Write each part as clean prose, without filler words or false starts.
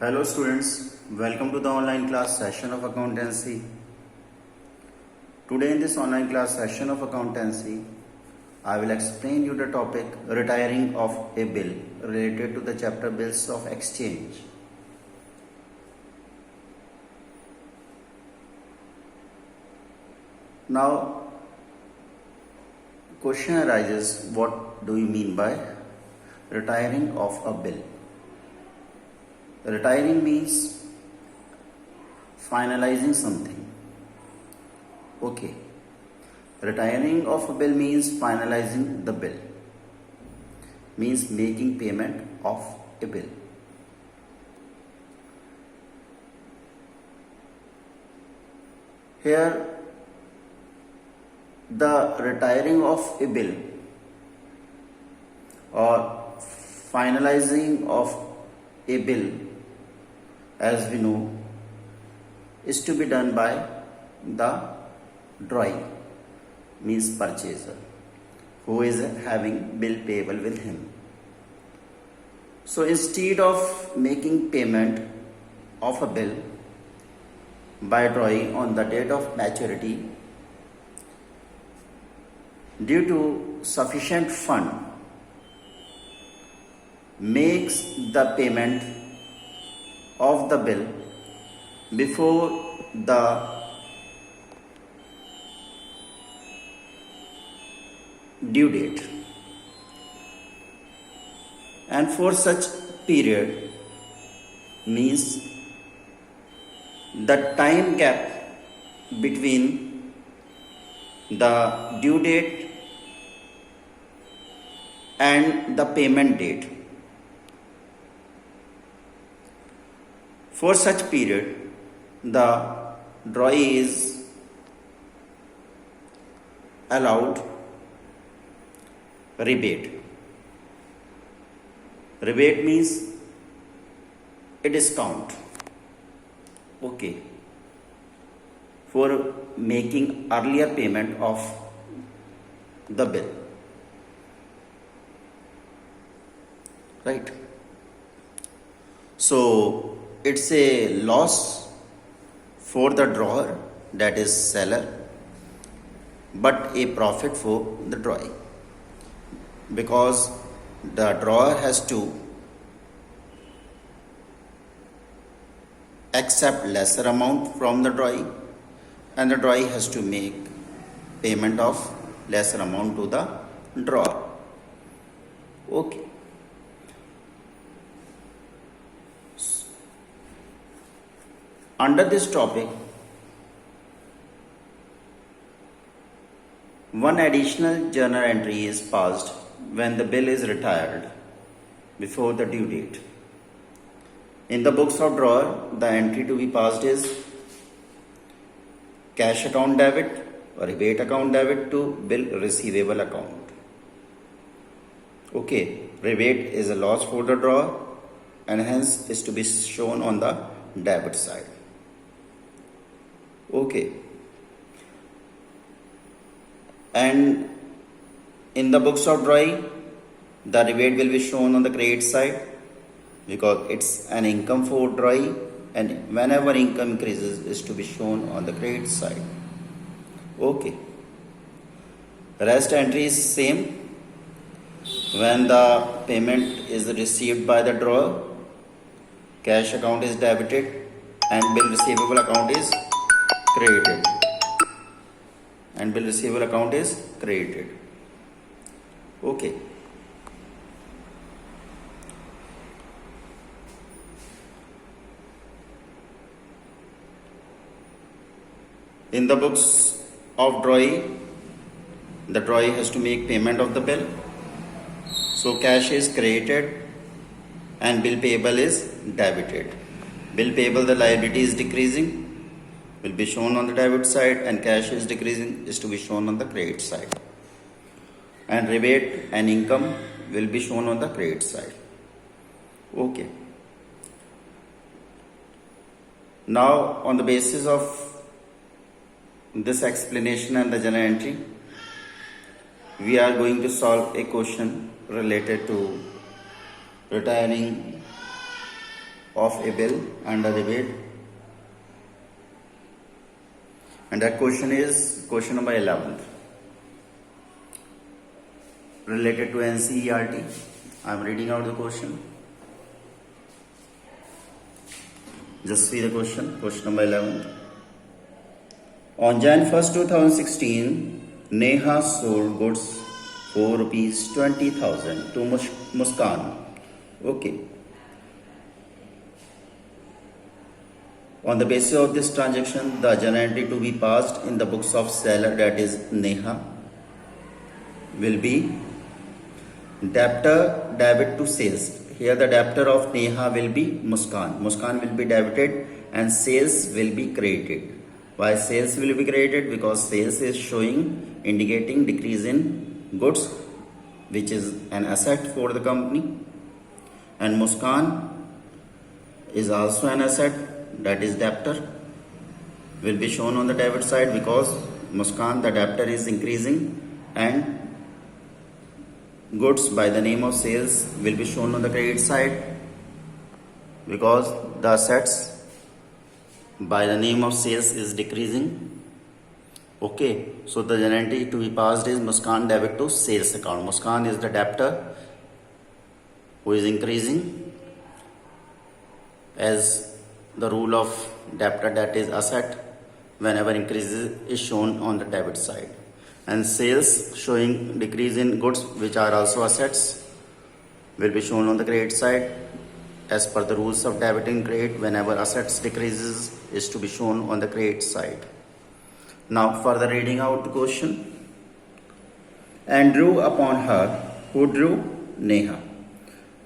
Hello students, welcome to the online class session of accountancy. Today in this online class session of accountancy, I will explain you the topic retiring of a bill related to the chapter bills of exchange. Now, question arises, what do you mean by retiring of a bill? Retiring means finalizing something. Okay. Retiring of a bill means finalizing the bill. Means making payment of a bill. Here, the retiring of a bill or finalizing of a bill, as we know, is to be done by the drawee, means purchaser, who is having bill payable with him. So instead of making payment of a bill by drawee on the date of maturity, due to sufficient fund, makes the payment of the bill before the due date, and for such period means the time gap between the due date and the payment date. For such period, the drawee is allowed rebate. Rebate means a discount. Okay. For making earlier payment of the bill. Right. So it's a loss for the drawer, that is seller, but a profit for the drawee, because the drawer has to accept lesser amount from the drawee and the drawee has to make payment of lesser amount to the drawer. Okay. Under this topic, one additional journal entry is passed when the bill is retired before the due date. In the books of drawer, the entry to be passed is cash account debit or rebate account debit to bill receivable account. Okay, rebate is a loss for the drawer and hence is to be shown on the debit side. Okay. And in the books of drawee, the rebate will be shown on the credit side because it's an income for drawee, and whenever income increases is to be shown on the credit side. Okay. Rest entry is same. When the payment is received by the drawer, cash account is debited and bill receivable account is credited. And bill receivable account is credited. Okay. In the books of drawee, the drawee has to make payment of the bill. So cash is credited and bill payable is debited. Bill payable, the liability is decreasing, will be shown on the debit side, and cash is decreasing is to be shown on the credit side. And rebate and income will be shown on the credit side. Okay. Now, on the basis of this explanation and the journal entry, we are going to solve a question related to retiring of a bill and a rebate. And that question is question number 11 related to NCERT. I am reading out the question. Just see the question number 11. On Jan 1st, 2016, Neha sold goods for rupees 20,000 to Muskan. Okay. On the basis of this transaction, the journal entry to be passed in the books of seller, that is Neha, will be debtor debit to sales. Here the debtor of Neha will be Muskan. Muskan will be debited and sales will be credited. Why sales will be credited? Because sales is showing, indicating decrease in goods, which is an asset for the company. And Muskan is also an asset, that is debtor, will be shown on the debit side because Muskan, the debtor, is increasing and goods by the name of sales will be shown on the credit side because the assets by the name of sales is decreasing. Okay, so the journal entry to be passed is Muskan debit to sales account. Muskan is the debtor who is increasing as the rule of debtor, that is asset, whenever increases is shown on the debit side. And sales showing decrease in goods which are also assets will be shown on the credit side as per the rules of debit and credit. Whenever assets decreases is to be shown on the credit side. Now further reading out the question. And drew upon her, who drew? Neha,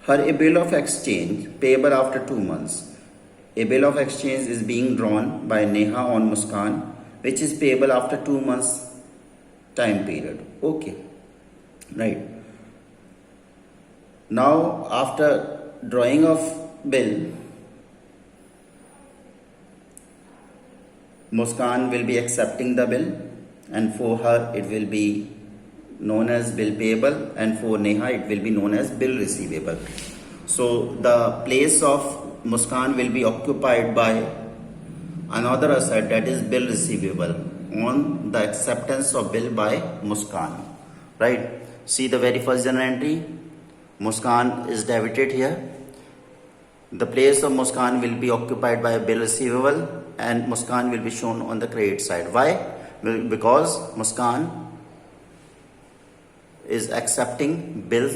her a bill of exchange payable after 2 months. A bill of exchange is being drawn by Neha on Muskan, which is payable after 2 months time period. Okay, right. Now after drawing of bill, Muskan will be accepting the bill, and for her it will be known as bill payable, and for Neha it will be known as bill receivable. So the place of Muskan will be occupied by another asset, that is bill receivable, on the acceptance of bill by Muskan. Right? See the very first journal entry. Muskan is debited here. The place of Muskan will be occupied by a bill receivable and Muskan will be shown on the credit side. Why? Because Muskan is accepting bill,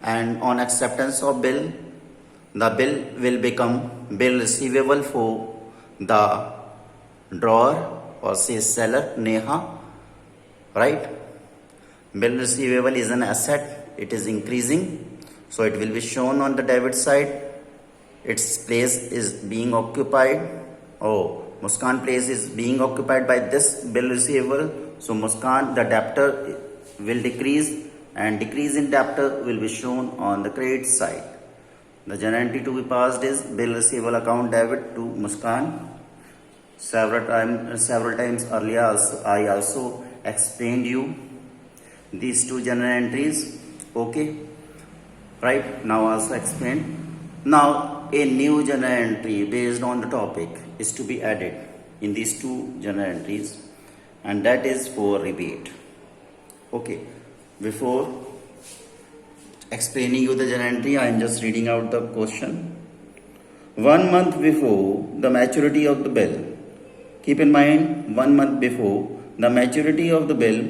and on acceptance of bill, the bill will become bill receivable for the drawer or say seller Neha. Right? Bill receivable is an asset, it is increasing, so it will be shown on the debit side. Its place is being occupied. Muskan place is being occupied by this bill receivable. So Muskan, the debtor, will decrease, and decrease in debtor will be shown on the credit side. The journal entry to be passed is bill receivable account debit to Muskan. Several times earlier I also explained you these two journal entries. Okay, right, now also explained. Now a new journal entry based on the topic is to be added in these two journal entries, and that is for rebate. Okay, before explaining you the journal entry, I am just reading out the question. 1 month before the maturity of the bill, keep in mind 1 month before the maturity of the bill,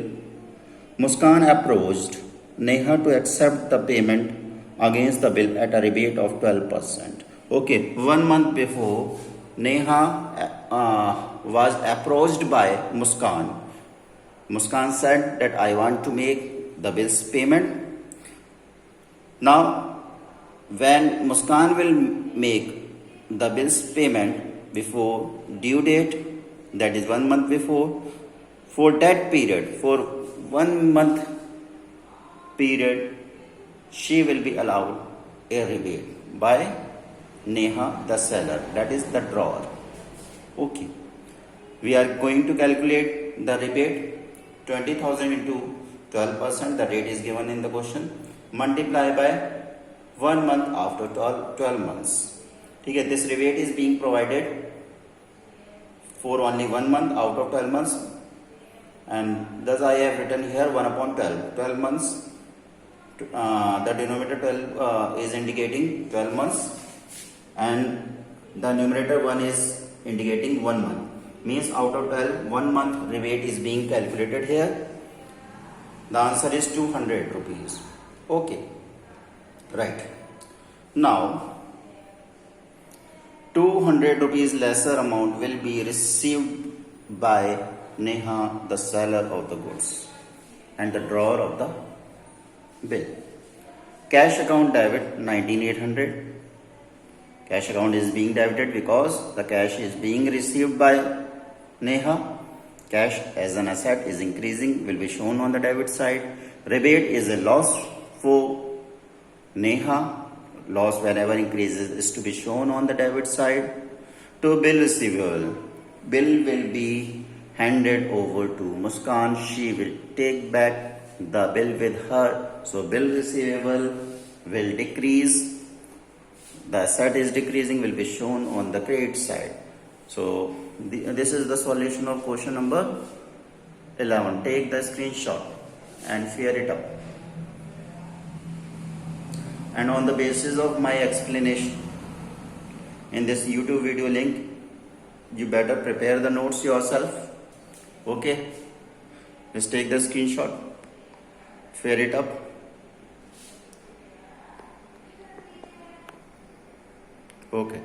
Muskan approached Neha to accept the payment against the bill at a rebate of 12%. Okay, 1 month before, Neha was approached by Muskan. Muskan said that I want to make the bill's payment. Now, when Muskan will make the bill's payment before due date, that is 1 month before, for that period, for 1 month period, she will be allowed a rebate by Neha, the seller, that is the drawer. Okay, we are going to calculate the rebate. 20,000 into 12%, the rate is given in the question, multiply by 1 month after 12 months. ठीक है, this rebate is being provided for only 1 month out of 12 months, and thus I have written here 1 upon 12 months. The denominator 12 is indicating 12 months, and the numerator 1 is indicating 1 month. Means out of 12, 1 month rebate is being calculated here. The answer is 200 rupees. Okay, right. Now 200 rupees lesser amount will be received by Neha, the seller of the goods and the drawer of the bill. Cash account debit 19,800. Cash account is being debited because the cash is being received by Neha. Cash as an asset is increasing, will be shown on the debit side. Rebate is a loss for Neha. Loss whenever increases is to be shown on the debit side. To bill receivable, bill will be handed over to Muskan. She will take back the bill with her. So bill receivable will decrease. The asset is decreasing, will be shown on the credit side. So this is the solution of question number 11. Take the screenshot and fill it up. And on the basis of my explanation in this YouTube video link, you better prepare the notes yourself. Okay, just take the screenshot, fill it up. Okay,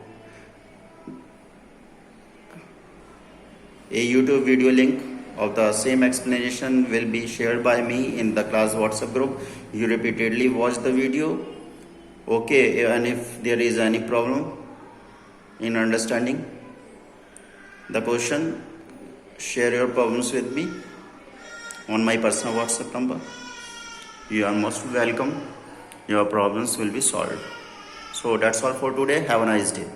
a YouTube video link of the same explanation will be shared by me in the class WhatsApp group. You repeatedly watch the video. Okay, and if there is any problem in understanding the question, share your problems with me on my personal WhatsApp number. You are most welcome. Your problems will be solved. So that's all for today. Have a nice day.